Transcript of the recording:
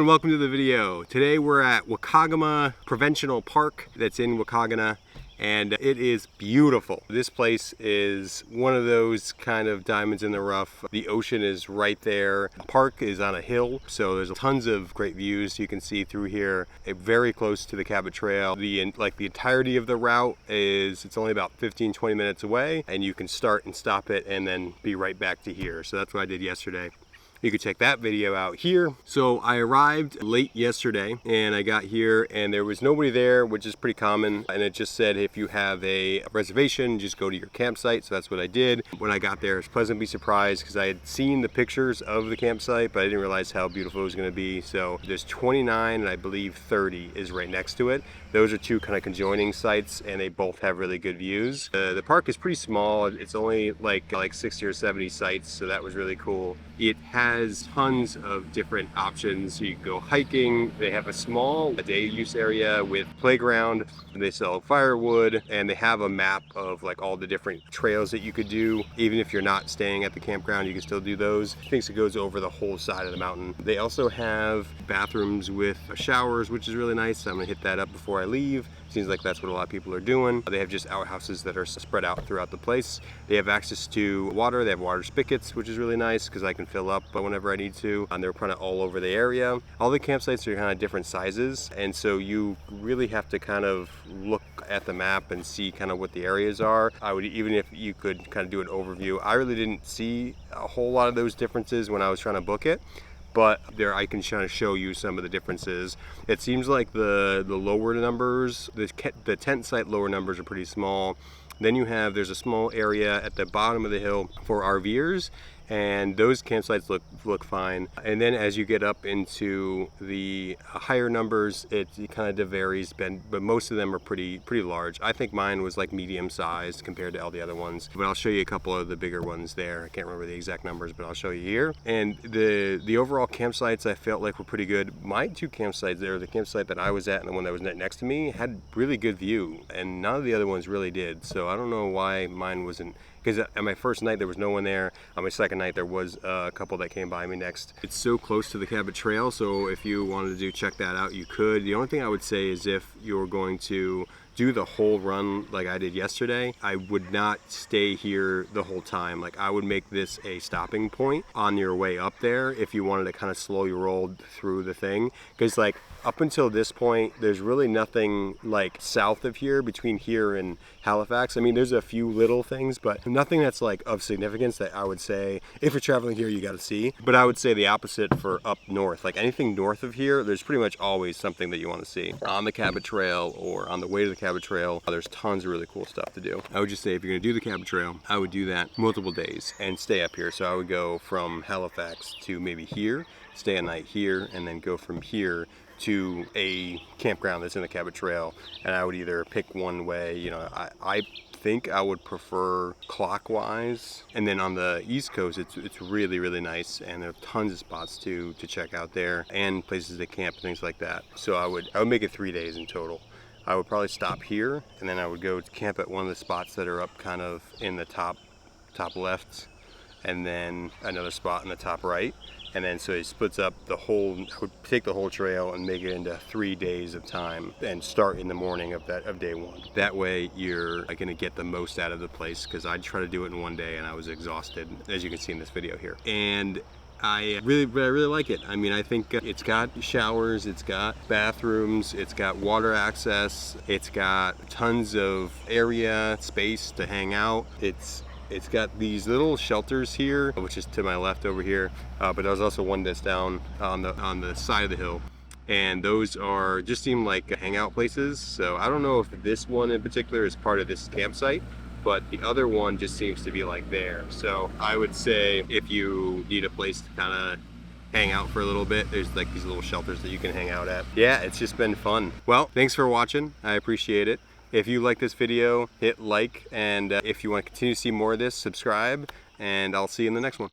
and welcome to the video. Today we're at Whycocomagh Provincial Park that's in Whycocomagh, and it is beautiful. This place is one of those kind of diamonds in the rough. The ocean is right there. The park is on a hill, so there's tons of great views you can see through here. Very close to the Cabot Trail. The entirety of the route it's only about 15-20 minutes away, and you can start and stop it and then be right back to here. So that's what I did yesterday. You could check that video out here. So I arrived late yesterday and I got here and there was nobody there, which is pretty common. And it just said if you have a reservation, just go to your campsite. So that's what I did. When I got there, I was pleasantly surprised because I had seen the pictures of the campsite, but I didn't realize how beautiful it was going to be. So there's 29 and I believe 30 is right next to it. Those are two kind of conjoining sites and they both have really good views. The park is pretty small. It's only like 60 or 70 sites, so that was really cool. It has tons of different options. You can go hiking. They have a small day use area with playground. They sell firewood and they have a map of like all the different trails that you could do. Even if you're not staying at the campground, you can still do those. I think it goes over the whole side of the mountain. They also have bathrooms with showers, which is really nice. I'm gonna hit that up before I leave. Seems like that's what a lot of people are doing. They have just outhouses that are spread out throughout the place. They have access to water. They have water spigots, which is really nice because I can fill up whenever I need to. And they're kind of all over the area. All the campsites are kind of different sizes, and so you really have to kind of look at the map and see kind of what the areas are. I would, even if you could kind of do an overview, I really didn't see a whole lot of those differences when I was trying to book it. But there I can kind of show you some of the differences. It seems like the lower numbers, the tent site lower numbers are pretty small. Then there's a small area at the bottom of the hill for RVers, and those campsites look fine. And then as you get up into the higher numbers, it kind of varies, but most of them are pretty large. I think mine was like medium sized compared to all the other ones, but I'll show you a couple of the bigger ones there. I can't remember the exact numbers, but I'll show you here. And the overall campsites I felt like were pretty good. My two campsites there, the campsite that I was at and the one that was next to me, had really good view, and none of the other ones really did. So I don't know why mine wasn't, because at my first night there was no one there. On my second night there was a couple that came by me next. It's so close to the Cabot Trail, so if you wanted to check that out, you could. The only thing I would say is if you're going to do the whole run like I did yesterday, I would not stay here the whole time. Like, I would make this a stopping point on your way up there if you wanted to kind of slow your roll through the thing, because like up until this point there's really nothing like south of here, between here and Halifax. I mean, there's a few little things, but nothing that's like of significance that I would say if you're traveling here you got to see. But I would say the opposite for up north. Like anything north of here, there's pretty much always something that you want to see on the Cabot Trail or on the way to the Cabot Trail. There's tons of really cool stuff to do. I would just say if you're gonna do the Cabot Trail, I would do that multiple days and stay up here. So I would go from Halifax to maybe here, stay a night here, and then go from here to a campground that's in the Cabot Trail. And I would either pick one way, you know, I think I would prefer clockwise. And then on the East Coast, it's really, really nice, and there are tons of spots to check out there and places to camp and things like that. So I would make it 3 days in total. I would probably stop here, and then I would go camp at one of the spots that are up kind of in the top left, and then another spot in the top right. And then so it splits up the whole, I would take the whole trail and make it into 3 days of time and start in the morning of day one. That way you're gonna get the most out of the place, because I'd try to do it in 1 day and I was exhausted, as you can see in this video here. And I really like it. I mean, I think it's got showers, it's got bathrooms, it's got water access, it's got tons of area, space to hang out. It's got these little shelters here, which is to my left over here, but there's also one that's down on the side of the hill, and those just seem like hangout places. So I don't know if this one in particular is part of this campsite, but the other one just seems to be like there. So I would say if you need a place to kind of hang out for a little bit, there's like these little shelters that you can hang out at. Yeah, it's just been fun. Well, thanks for watching. I appreciate it. If you like this video, hit like, and if you want to continue to see more of this, subscribe, and I'll see you in the next one.